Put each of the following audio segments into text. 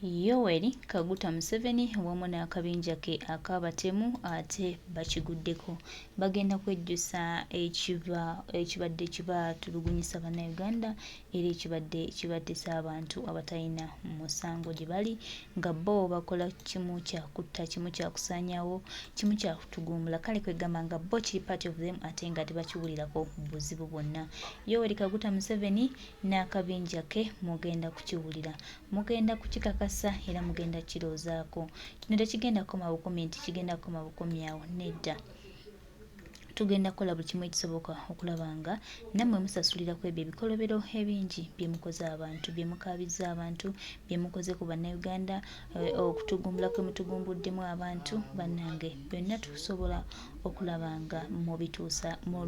Yoweri Kaguta Museveni wamu n'akabinja ke akabatemu ate bakiguddeko bagenda kwejjusa ekibadde kibatulugunyisa bannayuganda era ekibadde kibattisa abantu abatalina musango gye bali nga bo bakola kimu kya kutta kimu kya kusaanyaawo kimu kya kutugumbula kale kwegamba nga bo kiri part of them ate nga tebakiwulirako buzibu bwonna. Yoweri Kaguta Museveni n'akabinja ke mugenda kukiwulira mugenda kukikaka era mugenda kiroozaako kino tekigenda kukoma bukumi nti kigenda kukoma bukumi awo nedda tugenda kukola buli kimu ekisoboka okulaba nga nammwe musasulira ku ebyo ebikolobero ebingi bye mukoze abantu bye mukaabizza abantu bye mukoze ku bannayuganda okutugumbula kwe mutugumbuddemu abantu bannange byonna tusobola okulaba nga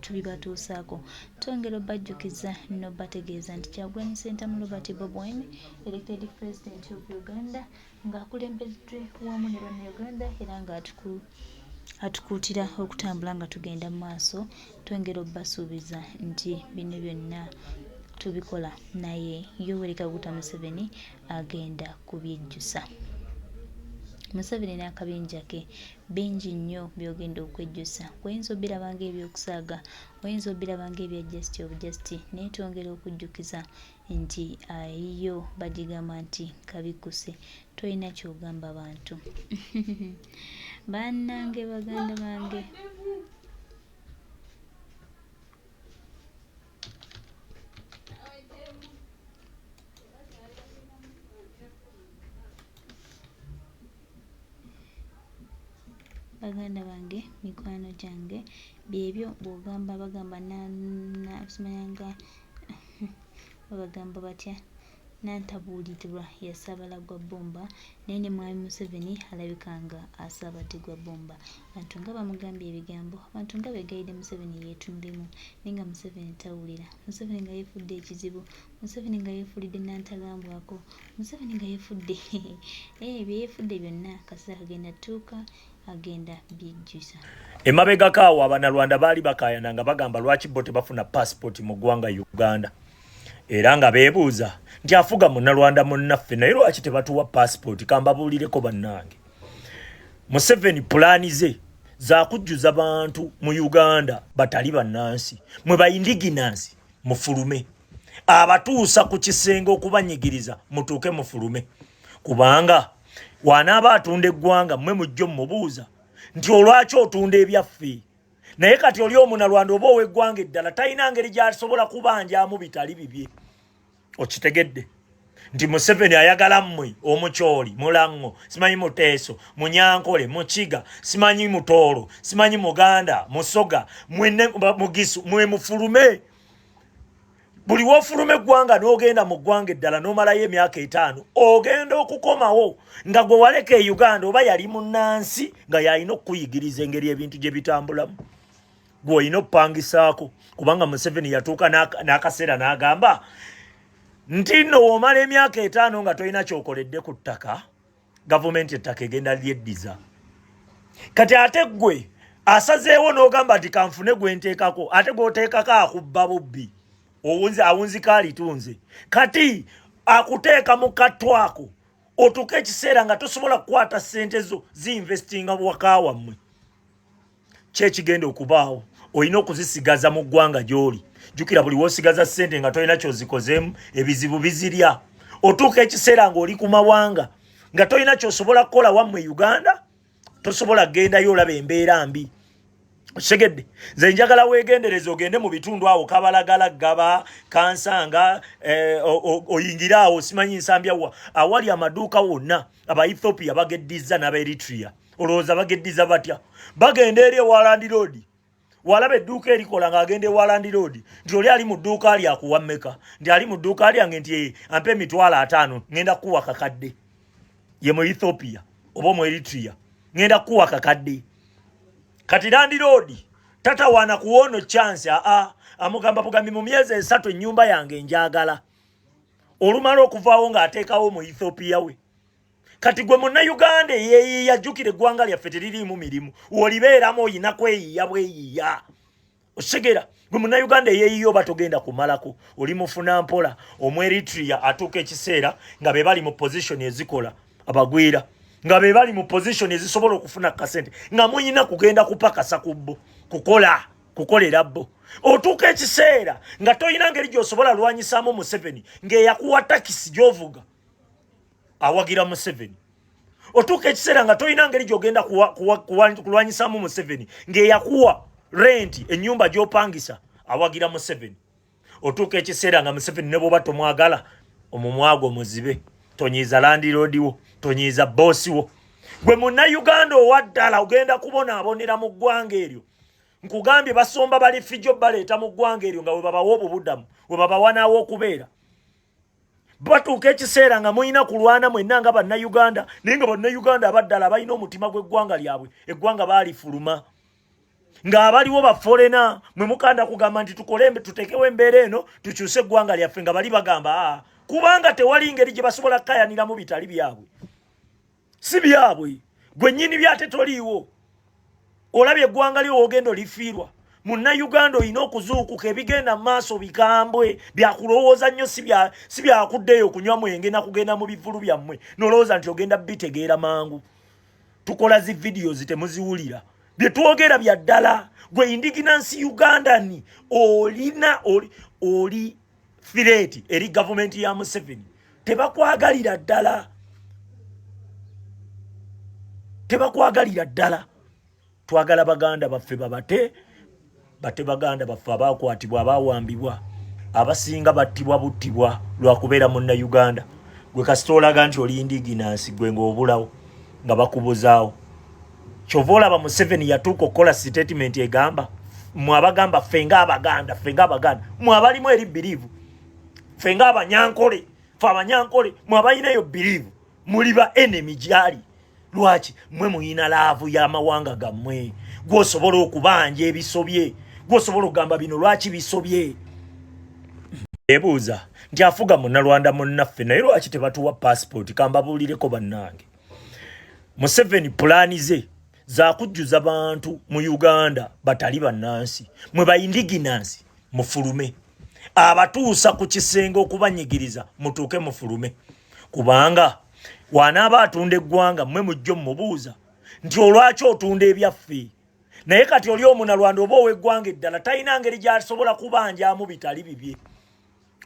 tubibatuusaako twongera obbajjukiza n'obbategeeza nti Kyagulanyi Ssentamu Robert Bobi elected president of Uganda ng'akulembeddwe wamu ne bannayuganda era nga atukuutira okutambula nga tugenda mu maaso twongera obbasuubiza nti bino byonna tubikola naye Yoweri Kaguta Museveni agenda kubyejjusa. Museveni n'akabinja ke bingi nnyo byogenda okwejjusa oyinza obirabanga ebyokusaaga oyinza obirabanga ebya just of just naye twongera okujjukiza nti ayiyo bagigamba nti kabikuse tolina kyogamba bantu bannange baganda bange baganda bange mikwano gyange byebyo bwogamba bagamba simanyanga bagamba batya nantabuulirwa yasaabala gwa bomba naye ne mwami Museveni alabikanga asaabadde gwa bomba abantu nga bamugambye ebigambo abantu nga begayidde Museveni yeetumbemu naye nga Museveni tawulira Museveni nga yeefudde ekizibu Museveni nga yeefulidde nantalambwako Museveni nga yeefudde bye yeefudde byonna kaseera kagenda tuuka agenda bijjusa. Emabega kaawo Abanalwanda baali bakaayana nga bagamba lwaki bo tebafuna passport mu ggwanga Uganda era nga beebuuza nti afuga munnalwanda munnaffe naye lwaki tebatuwa passport kambabuulireko bannange. Museveni pulaani ze zaakujjuza bantu mu Uganda batali bannansi mwe bayindiginansi mufulume abatuusa ku kisenge okubanyigiriza mutuuke mufulume kubanga wanaaba atunda eggwanga mmwe mujjo mmubuuza nti olwaki otunda ebyaffe naye kati oli omunnalwanda oba ow'eggwanga eddala talina ngeri gy'asobola kubanjaamu bitali bibye. Okitegedde nti Museveni ayagala mmwe omukyoli Mulango simanyi Muteeso Munyankole Mukiga simanyi Mutoolo simanyi Muganda Musoga mwenne Mugisu mwe mufulume buli wofulume eggwanga n'ogenda mu ggwanga eddala n'omalayo emyaka 5 ogenda okukomawo nga gwe waleka e Uganda oba yali munnansi nga yalina okuyigiriza engeri ebintu gye bitambulamu gwe olina okupangisaako kubanga Museveni yatuuka n'akaseera n'agamba nti nno womala emyaka 5 nga tolina kyokoledde ku ttaka gavumenti ettaka egenda lyeddiza kati ate gwe asazeewo n'ogamba nti kanfune gwe nteekako ate gw'oteekako akubba bubbi awunzika alitunze kati akuteeka mu katwako otuuka ekiseera nga tosobola kukwata ssente zo zinvestinga waka wammwe kyekigenda okubaawo olina okuzisigaza mu ggwanga gy'oli jjukira buli wosigaza ssente nga tolina kyozikozeemu ebizibu bizirya otuuka ekiseera ng'oli ku mawanga nga tolina kyosobola kukola wammwe Uganda tosobola kugendayo olaba embeera mbi. Segedde nze njagala weegendereze ogende mu bitundu awo Kabalagala Gaba Kansanga oyingira awo simanyi nsambya awali amaduuka wonna aba Ethiopia bageddiza n'aba Eritrea olowooza bageddiza batya bagenda eri Warland Road walaba edduuka erikola ng'agenda Warland Road nti oli ali mu dduuka ali akuwa mmeka nti ali mu dduuka lyange nti ampe emitwalo 5 ngenda kuwa kakadde ye mu Ethiopia oba mu Eritrea ngenda kuwa kakadde kati Land Road tatawaana kuwono chance amugamba bugambi mu myezi 3 ennyumba yange njagala olumala okuvaawo ng'ateekawo mu Ethiopia we kati gwe munna Uganda yajjukira eggwanga lyaffe teririimu mirimu olibeeramu oyina kweyiya bweyiya Osegera gwe Munnayuganda eyeeyiyo batogenda kumalako oli mufuna mpola Omweritria atuuka ekiseera nga be bali mu position ezikola abagwira nga be bali mu position ezisobola okufuna kasente nga muyina kugenda kupakasa kubbo kukolera bbo otuuka ekiseera nga toyina ngeri gy'osobola lwanyisaamu Museveni ng'eyakuwa takisi gy'ovuga awagira Museveni otuuka ekiseera nga toyina ngeri gy'ogenda kulwanyisaamu Museveni ng'eyakuwa renti ennyumba gy'opangisa awagira Museveni otuuka ekiseera nga Museveni ne bw'oba tomwagala omumwago muzibe tonyiiza landiroodi wo tonyiiza boosi wo gwe Munnayuganda owaddala ogenda kubonaabonera mu ggwanga eryo nkugambye basomba bali fijjo baleeta mu ggwanga eryo nga we babawa obubuddamu we babawa naawo okubeera batuuka ekiseera nga muyina kulwana mwenna nga Bannayuganda naye nga Bannayuganda abaddala balina omutima gw'eggwanga lyabwe eggwanga baalifuluma ng'abaliwo baforena mwe mukanda kugamba nti tutekewo embeera eno tukyuse eggwanga lyaffe nga bali bagamba kubanga tewali ngeri gye basobola kukayaniramu bitali byabwe si byabwe gwe nnyini byate toliiwo olabye eggwanga lyo ogenda olifiirwa Munnayuganda olina okuzuukuka ebigenda mu maaso bikambwe byakulowooza nnyo si byakuddeyo okunywa mwenge na kugenda mu bivulu byammwe nolowooza nti ogenda bitegeera mangu tukola zi videos temuziwulira bye twogera bya ddala gwe indigenous Ugandani oli threat eri government ya Museveni tebakwagalira ddala twagala baganda baffe bate baganda baffe abakwatibwa abawambibwa abasinga battibwa buttibwa lwakubeera Munnayuganda gwe kasitolaga nti oli indigenous gwe ng'obulawo nga bakubuzaawo kyova olaba Museveni yatuuka okukola statement egamba mwabagamba ffe ng'Abaganda mwabalimu eri biriivu ffe ng'Abanyankole ffe Abanyankole mwabalinayo biriivu muli ba enemy gyali lwaki mwe muyina laavu y'amawanga gammwe gwosobola okubanja ebisobye gwosobola okugamba bino lwaki bisobye ebuuza nti afuga Munnalwanda munnaffe naye lwaki tebatuwa passport kambabuulireko bannange Museveni pulaani ze zakujjuza bantu mu Uganda batali bannansi mwe bayindiginansi mufulume abatuusa ku kisenge okubanyigiriza mutuuke mufulume kubanga wanaaba atunda eggwanga mmwe mujjo mmubuuza nti olwaki otunda ebyaffe naye kati oli Omunnalwanda oba ow'eggwanga eddala talina ngeri gy'asobola kubanjamu bitali bibye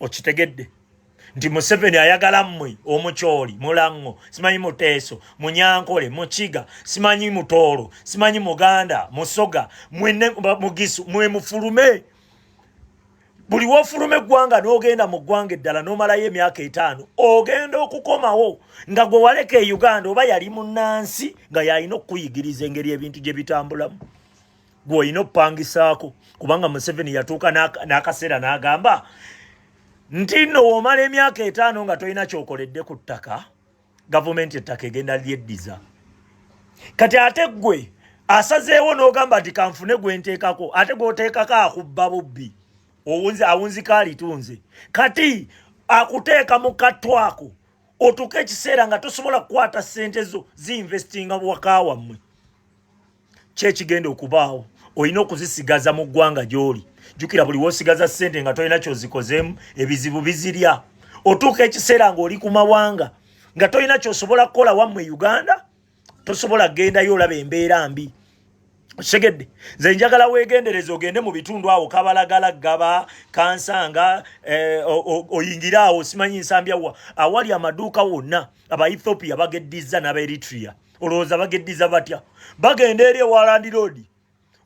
okitegedde nti Museveni ayagala mmwe Omukyoli Mulango simanyi Muteeso Munyankole Mukiga simanyi Mutoolo simanyi Muganda Musoga mwenne Mugisu mwe mufulume buli wofulume eggwanga n'ogenda mu ggwanga eddala n'omalayo emyaka 5 ogenda okukomawo nga gwe waleka e Uganda oba yali munnansi nga yalina okukuyigiriza engeri ebintu gye bitambulamu gwe olina okupangisaako kubanga Museveni yatuuka n'akaseera n'agamba nti nno womala emyaka 5 nga tolina kyokoledde ku ttaka gavumenti ettaka egenda lyeddiza kati ate gwe asazeewo n'ogamba nti kanfune gwe nteekako ate gw'oteekako akubba bubbi awunzika alitunze kati akuteeka mu kattu ako otuuka ekiseera nga tosobola kukwata ssente zo zi-investinga waka wammwe kyekigenda okubaawo olina okuzisigaza mu ggwanga gy'oli jjukira buli wosigaza ssente nga tolina kyozikozeemu ebizibu bizirya otuuka ekiseera ng'oli ku mawanga nga tolina kyosobola kukola wammwe Uganda tosobola kgendayo olaba embeera mbi Segedde nze njagala weegendereze ogende mu bitundu awo Kabalagala Gaba Kansanga oyingira awo simanyi nsambya awali amaduuka wonna aba Ethiopia bageddiza n'aba Eritrea olowooza bageddiza batya bagenda eri Warland Road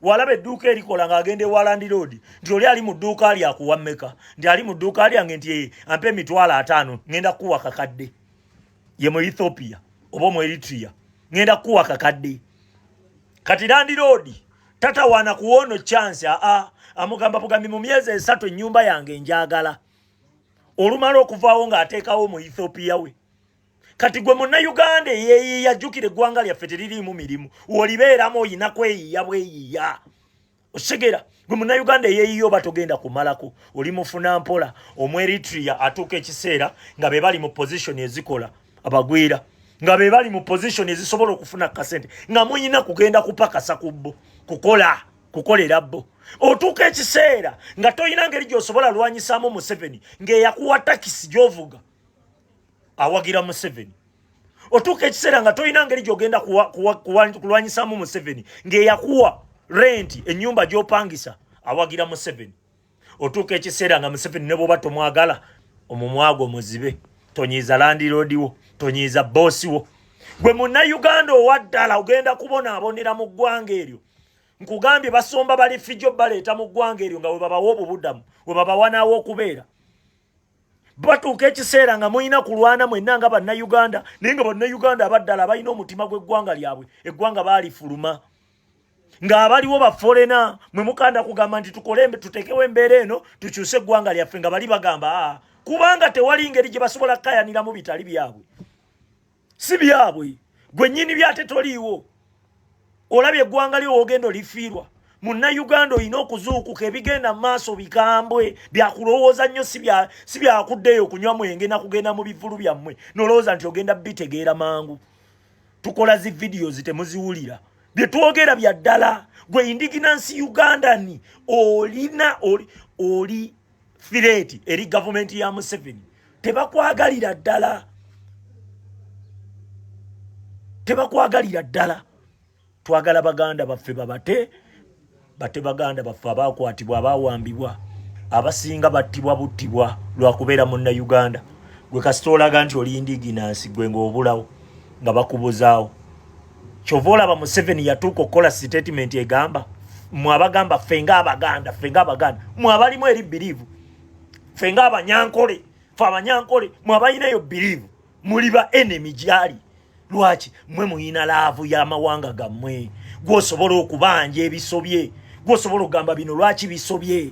walaba edduuka erikola ng'agenda Warland Road nti oli ali mu dduuka ali akuwa mmeka nti ali mu dduuka lyange nti ampe $5,000 ngenda kuwa kakadde ye mu Ethiopia oba mu Eritrea ngenda kuwa kakadde kati Land Road tatawaana kuwono chance amugamba bugambi mu myezi 3 ennyumba yange njagala olumala okuvaawo ng'ateekawo mu Ethiopia we kati gwe Munnayuganda yajjukira eggwanga lyaffe teririimu mirimu olibeeramu oyina kweyiya bweyiya osegera gwe Munnayuganda eyeeyiyo batogenda kumalako oli mufuna mpola Omweritria atuuka ekiseera nga be bali mu position ezikola abagwira nga be bali mu position ezisobola okufuna kasente nga muyina kugenda kupakasa kubbo kukolera bo otuuka ekiseera nga toyina ngeri gy'osobola lwanyisaamu Museveni ng'eyakuwa takisi gy'ovuga awagira Museveni. Otuuka ekiseera nga toyina ngeri gy'ogenda kulwanyisaamu Museveni ng'eyakuwa renti ennyumba gy'opangisa awagira Museveni. Otuuka ekiseera nga Museveni ne bw'oba tomwagala omumwago muzibe, tonyiiza landiroodi wo, tonyiiza boosi wo. Gwe munnayuganda owaddala ogenda kubonaabonera mu ggwanga eryo. Nkugambye basomba bali fijo baleeta mu ggwanga eryo nga we babawa obubuddamu, we babawa naawo okubeera. Batuuka ekiseera nga muyina kulwana mwenna nga bannayuganda, naye nga bannayuganda abaddala balina omutima gw'eggwanga lyabwe, eggwanga baalifuluma. Ng'abaliwo baforena mwe mukanda kugamba nti tutekewo embeera eno tukyuse eggwanga lyaffe nga bali bagamba kubanga tewali ngeri gye basobola kukayaniramu bitali byabwe. Si byabwe, gwe nnyini byate toliiwo. Olabye eggwanga lyo ogenda olifiirwa. Munnayuganda olina okuzuukuka ebigenda mu maaso bikambwe, byakulowooza nnyo si byakuddeyo okunywa mwenge na kugenda mu bivulu byammwe n'olowooza nti ogenda bitegeera mangu. Tukola zi videos temuziwulira. Bye twogera bya ddala. Gwe indigenous Ugandani oli fireeti eri gavumenti ya Museveni. Tebakwagalira ddala. Tebakwagalira ddala. Twagala baganda baffe bate baganda baffe abaakwatibwa abaawambibwa abasinga battibwa buttibwa lwakubeera munnayuganda. Gwe kasita olaga nti oli indigenous gwe ng'obulawo nga bakubuzaawo. Kyova olaba Museveni yatuuka okukola statement egamba mmwe abagamba ffe ng'abaganda mmwe abalimu eri biriivu ffe ng'abanyankole ffe abanyankole mmwe abalinayo biriivu muli ba enemy gyali. Lwaki? Mmwe muyina laavu y'amawanga gammwe. Gw'osobola okubanja ebisobye, gw'osobola okugamba bino lwaki bisobye.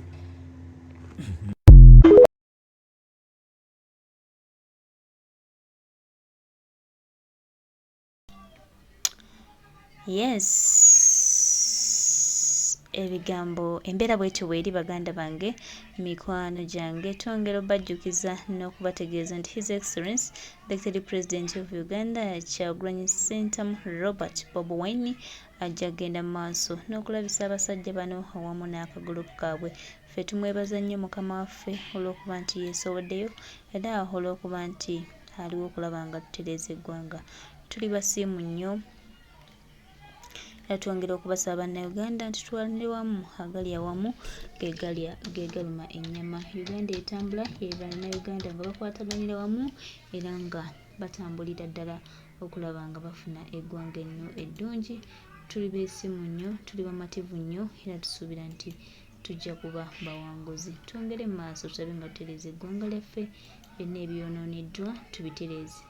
Yes, ebigambo embeera bwetyo bweri baganda bange, mikwano gyange, twongera obajjukiza n'okubategeeza nti His Excellency Deputy President of Uganda Kyagulanyi Ssentamu Robert Bobi Wine ajja kugenda mu maaso n'okulabisa abasajja bano awamu n'akagulupu kaabwe. Ffe tumwebaza nnyo Mukama waffe olw'okuba nti yeesoboddeyo era olw'okuba nti aliwo okulaba nga tutereeza eggwanga. Tuli basiimu nnyo. Twongera okubasaba bannayuganda nti twanire wamu, agali awamu gegaluma ennyama. Uganda etambula ye bannayuganda nga bakwataganira wamu era nga batambulira ddala okulaba nga bafuna eggwanga enno eddungi. Tuli beesimu nnyo, tuli bamativu nnyo era tusuubira nti tujja kuba bawanguzi. Twongere mu maaso tulabe nga tutereeza eggwanga lyaffe, byonna ebyonooneddwa tubitereeze.